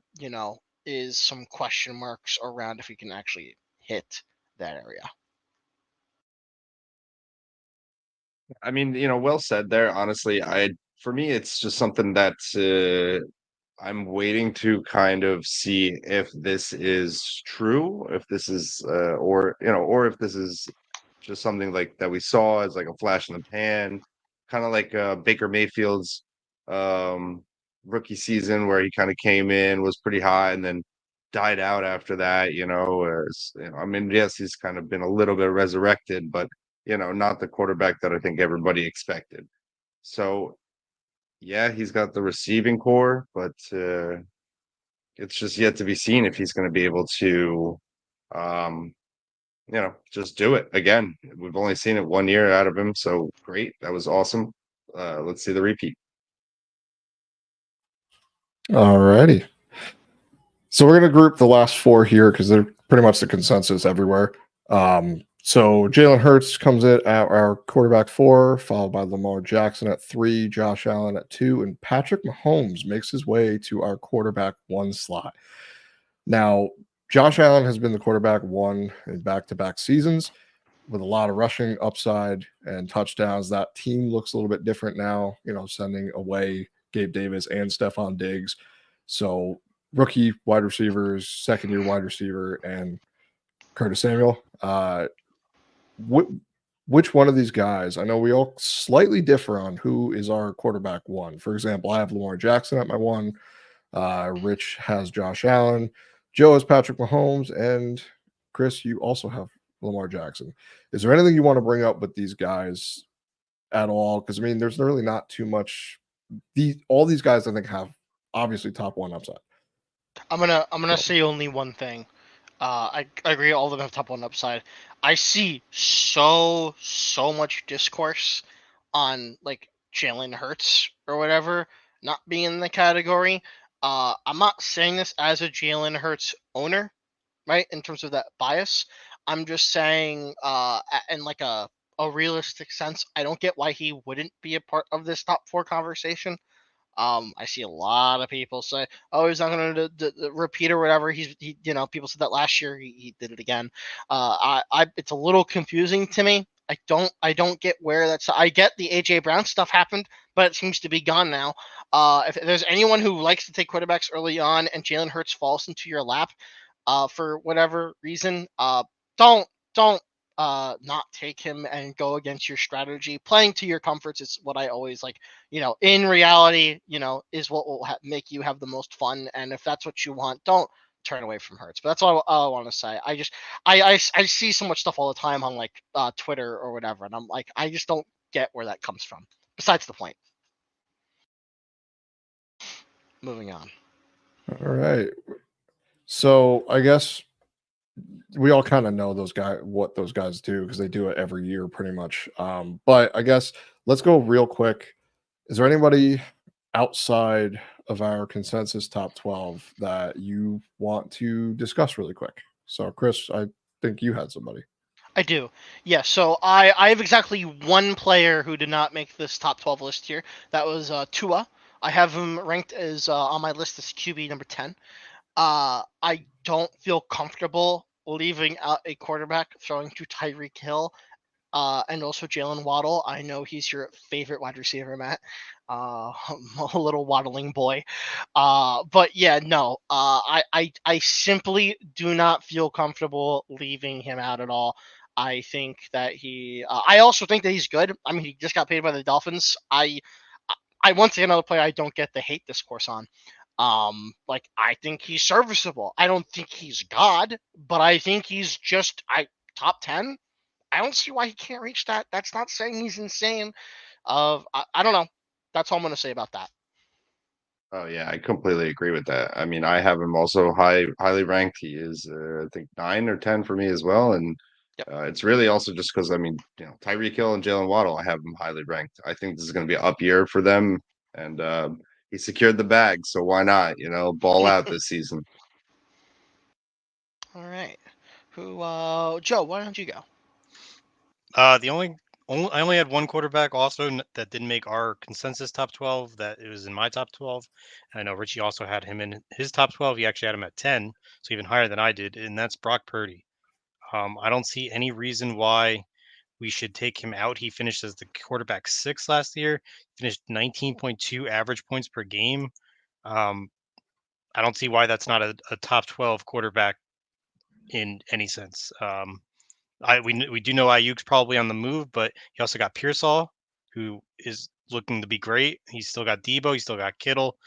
S4: is some question marks around if he can actually hit that area.
S3: I mean, well said there. Honestly, for me, it's just something that I'm waiting to kind of see if this is true, if this is, or if this is just something like that we saw as like a flash in the pan, kind of like Baker Mayfield's um, rookie season where he kind of came in, was pretty high, and then died out after that. I mean, yes, he's kind of been a little bit resurrected, but not the quarterback that I think everybody expected. So yeah, he's got the receiving core, but it's just yet to be seen if he's going to be able to, um, just do it again. We've only seen it 1 year out of him, so great. That was awesome. Let's see the repeat.
S2: All righty. So we're going to group the last 4 here because they're pretty much the consensus everywhere. So Jalen Hurts comes in at our quarterback 4, followed by Lamar Jackson at 3, Josh Allen at 2, and Patrick Mahomes makes his way to our quarterback 1 slot. Now, Josh Allen has been the quarterback 1 in back-to-back seasons with a lot of rushing upside and touchdowns. That team looks a little bit different now, sending away Gabe Davis and Stephon Diggs. So rookie wide receivers, second-year wide receiver, and Curtis Samuel. Which one of these guys? I know we all slightly differ on who is our quarterback 1. For example, I have Lamar Jackson at my 1. Rich has Josh Allen. Joe has Patrick Mahomes. And Chris, you also have Lamar Jackson. Is there anything you want to bring up with these guys at all? Because, I mean, there's really not too much. All these guys, I think, have obviously top 1 upside.
S4: I'm gonna say only one thing. I agree. All of them have top 1 upside. I see so much discourse on like Jalen Hurts or whatever not being in the category. I'm not saying this as a Jalen Hurts owner, right? In terms of that bias, I'm just saying, in like a realistic sense, I don't get why he wouldn't be a part of this top 4 conversation. I see a lot of people say, "Oh, he's not going to repeat or whatever." People said that last year. He did it again. It's a little confusing to me. I don't get where that's. I get the AJ Brown stuff happened, but it seems to be gone now. If there's anyone who likes to take quarterbacks early on and Jalen Hurts falls into your lap, for whatever reason, don't not take him and go against your strategy. Playing to your comforts is what I always like. In reality, is what will make you have the most fun. And if that's what you want, don't turn away from Hurts. But that's all I want to say. I see so much stuff all the time on like Twitter or whatever, and I'm like, I just don't get where that comes from. Besides the point. Moving on.
S2: All right. So I guess we all kind of know what those guys do because they do it every year pretty much. But I guess let's go real quick. Is there anybody outside of our consensus top 12 that you want to discuss really quick? So Chris, I think you had somebody.
S4: I do. Yeah, so I have exactly one player who did not make this top 12 list here. That was Tua. I have him ranked as on my list as QB number 10. I don't feel comfortable leaving out a quarterback throwing to Tyreek Hill and also Jalen Waddle. I know he's your favorite wide receiver, Matt. A little waddling boy. But yeah, no. I simply do not feel comfortable leaving him out at all. I think that I also think that he's good. I mean, he just got paid by the Dolphins. I once again another player I don't get the hate discourse on. Like I think he's serviceable. I don't think he's God, but I think he's just top 10. I don't see why he can't reach that. That's not saying he's insane. I don't know. That's all I'm gonna say about that.
S3: Oh yeah, I completely agree with that. I mean, I have him also highly ranked. He is, I think 9 or 10 for me as well, and
S4: Yep.
S3: it's really also just because I mean, Tyreek Hill and Jalen Waddle, I have them highly ranked. I think this is going to be an up year for them, and he secured the bag, so why not? Ball out this season.
S4: All right. Who? Joe, why don't you go?
S5: I only had one quarterback also that didn't make our consensus top 12. That it was in my top 12. And I know Richie also had him in his top 12. He actually had him at 10, so even higher than I did, and that's Brock Purdy. I don't see any reason why we should take him out. He finished as the quarterback 6 last year. Finished 19.2 average points per game. I don't see why that's not a top 12 quarterback in any sense. We do know Ayuk's probably on the move, but he also got Pearsall, who is looking to be great. He's still got Debo. He's still got Kittle.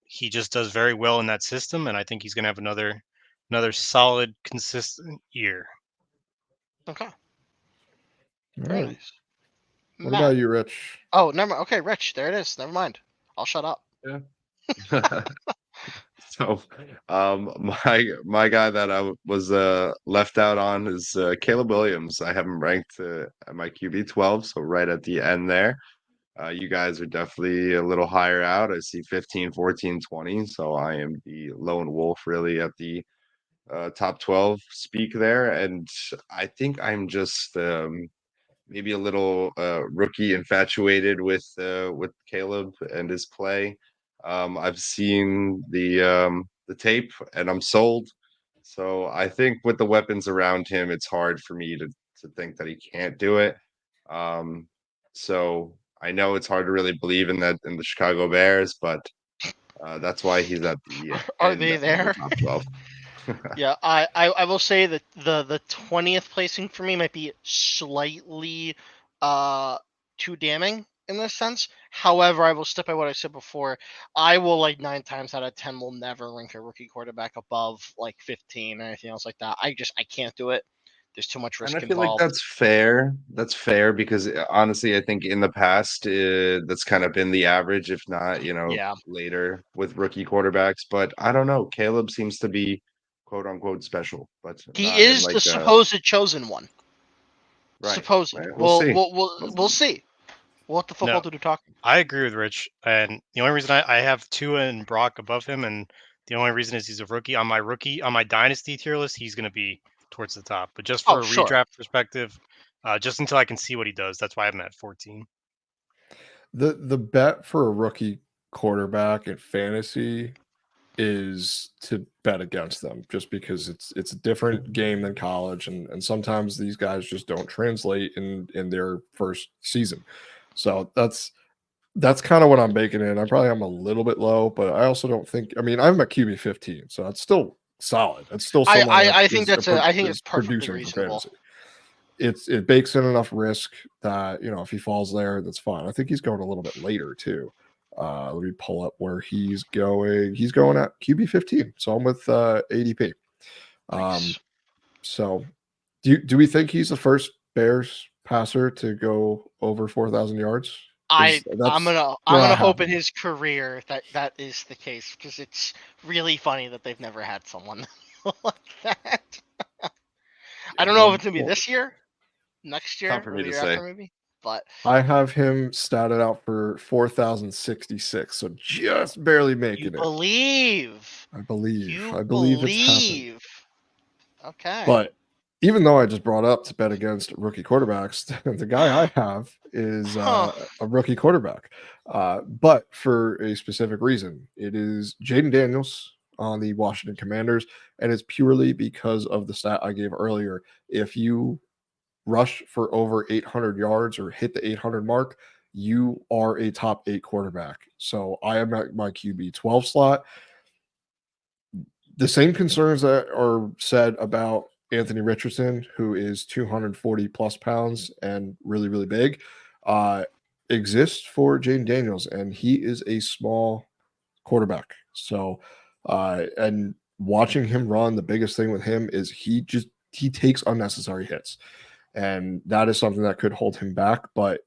S5: He just does very well in that system, and I think he's going to have another solid, consistent year.
S4: Okay.
S2: All
S4: Very
S2: right.
S4: nice.
S2: What
S4: Matt.
S2: about you, Rich?
S4: Oh, never. Okay, Rich. There it is. Never mind. I'll shut up.
S3: Yeah. So, my guy that I was left out on is Caleb Williams. I have him ranked at my QB 12, so right at the end there. You guys are definitely a little higher out. I see 15, 14, 20. So I am the lone wolf really at the top 12 speak there. And I think I'm just maybe a little rookie infatuated with Caleb and his play. I've seen the tape and I'm sold. So I think with the weapons around him, it's hard for me to think that he can't do it. So I know it's hard to really believe in the Chicago Bears, but that's why he's at the
S4: Are
S3: end
S4: they
S3: of my
S4: there?
S3: top 12.
S4: Yeah, I will say that the 20th placing for me might be slightly too damning in this sense. However, I will stick by what I said before. I will 9 times out of 10 will never rank a rookie quarterback above 15 or anything else like that. I can't do it. There's too much
S3: And
S4: risk
S3: I feel like
S4: involved.
S3: that's fair. That's fair because honestly, I think in the past, that's kind of been the average, if not,
S4: Yeah.
S3: later with rookie quarterbacks. But I don't know. Caleb seems to be quote unquote special, but
S4: He
S3: not in
S4: is
S3: like
S4: the supposed chosen one.
S3: right.
S4: Supposed.
S3: Right. We'll
S4: We'll
S3: see.
S4: we'll we'll, we'll see. We'll let the football
S5: No,
S4: dude talk.
S5: I agree with Rich, and the only reason I have Tua and Brock above him, and the only reason is he's a rookie. On my dynasty tier list, he's going to be towards the top. But just
S4: Oh,
S5: for a
S4: sure.
S5: redraft perspective, just until I can see what he does, that's why I'm at 14.
S2: The bet for a rookie quarterback in fantasy is to bet against them just because it's a different game than college, and sometimes these guys just don't translate in their first season. So that's kind of what I'm baking in. I probably am a little bit low, but I also don't think, I mean, I'm at QB 15, so that's still solid. That's still someone that
S4: I think I think
S2: is
S4: it's perfectly
S2: producing for
S4: reasonable.
S2: fantasy. It bakes in enough risk that if he falls there, that's fine. I think he's going a little bit later too. Let me pull up where he's going. He's going at QB 15, so I'm with ADP.
S4: Nice.
S2: So do we think he's the first Bears passer to go over 4,000 yards?
S4: I'm
S2: That's
S4: gonna hope in
S2: happen.
S4: his career that is the case because it's really funny that they've never had someone like that. I don't know if it's gonna be this year, next year,
S3: Tough for
S4: or
S3: me
S4: the
S3: to
S4: year
S3: say.
S4: after maybe. But
S2: I have him statted out for 4,066, so just barely
S4: you
S2: making it.
S4: believe.
S2: I believe.
S4: You
S2: I believe it's happened.
S4: believe. Okay.
S2: But even though I just brought up to bet against rookie quarterbacks, the guy I have is
S4: Huh.
S2: a rookie quarterback. But for a specific reason, it is Jayden Daniels on the Washington Commanders, and it's purely because of the stat I gave earlier. If you rush for over 800 yards or hit the 800 mark, you are a top 8 quarterback. So I am at my QB 12 slot. The same concerns that are said about Anthony Richardson, who is 240 plus pounds and really, really big, exists for Jayden Daniels, and he is a small quarterback. So, and watching him run, the biggest thing with him is he takes unnecessary hits, and that is something that could hold him back. But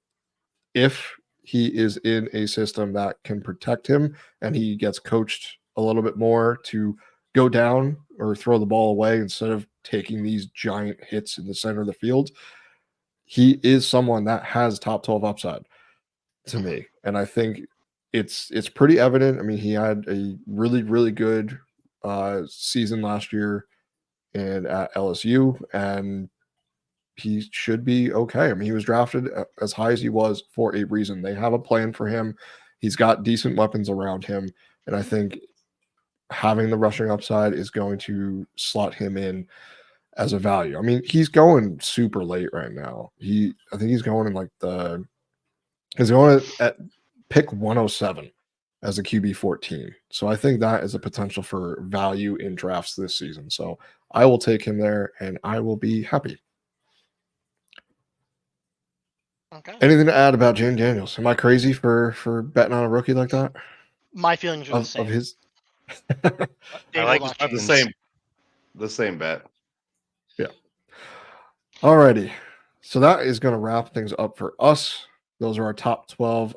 S2: if he is in a system that can protect him and he gets coached a little bit more to go down or throw the ball away instead of taking these giant hits in the center of the field, he is someone that has top 12 upside to me. And I think it's pretty evident. I mean, he had a really, really good season last year and at LSU, and he should be okay. I mean, he was drafted as high as he was for a reason. They have a plan for him. He's got decent weapons around him, and I think having the rushing upside is going to slot him in as a value. I mean, he's going super late right now. I think he's going in like he's going at pick 107 as a QB 14. So I think that is a potential for value in drafts this season. So I will take him there, and I will be happy.
S4: Okay.
S2: Anything to add about Jayden Daniels? Am I crazy for betting on a rookie like that?
S4: My feelings are the same.
S2: Of his.
S4: They
S5: I
S4: will
S5: like
S4: not
S3: The
S4: change.
S3: same bet.
S2: Yeah. Alrighty. So that is going to wrap things up for us. Those are our top 12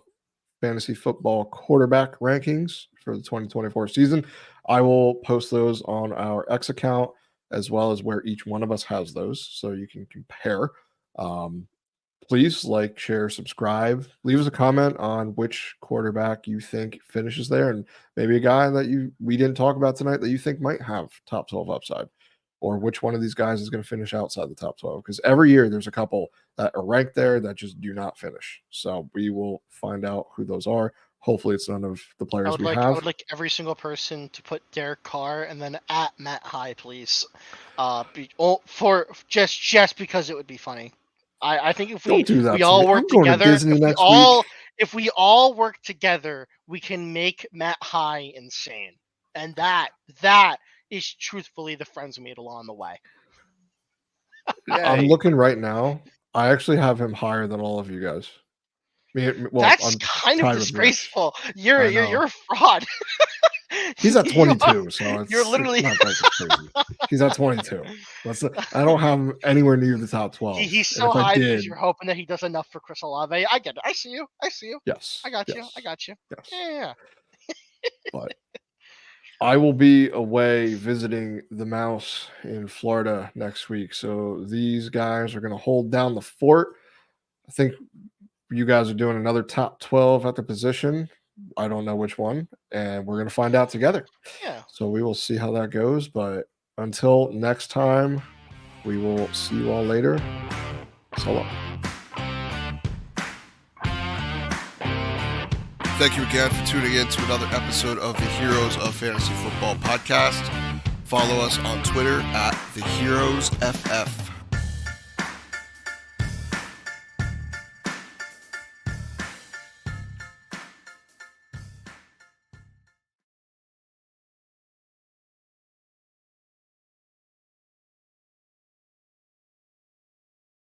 S2: fantasy football quarterback rankings for the 2024 season. I will post those on our X account as well as where each one of us has those, so you can compare. Please like, share, subscribe. Leave us a comment on which quarterback you think finishes there, and maybe a guy that we didn't talk about tonight that you think might have top 12 upside, or which one of these guys is going to finish outside the top 12. Because every year there's a couple that are ranked there that just do not finish. So we will find out who those are. Hopefully it's none of the players we have.
S4: I would like every single person to put Derek Carr and then at Matt High, please. For just because it would be funny. I think if
S2: Don't do that
S4: we
S2: to
S4: all
S2: me.
S4: work
S2: I'm going to
S4: together,
S2: Disney next week.
S4: if we all work together, we can make Matt High insane. And that is truthfully the friends we made along the way.
S2: I'm looking right now. I actually have him higher than all of you guys.
S4: That's kind of disgraceful. You're a fraud.
S2: He's at 22, so
S4: you're literally
S2: not that crazy. He's at 22. I don't have him anywhere near the top 12.
S4: He's so high because you're hoping that he does enough for Chris Olave. I get it. I see you.
S2: Yes.
S4: I got you.
S2: Yes.
S4: Yeah.
S2: But I will be away visiting the Mouse in Florida next week. So these guys are going to hold down the fort. I think you guys are doing another top 12 at the position. I don't know which one, and we're going to find out together.
S4: Yeah.
S2: So we will see how that goes. But until next time, we will see you all later. So long.
S6: Thank you again for tuning in to another episode of the Heroes of Fantasy Football podcast. Follow us on Twitter at TheHeroesFF.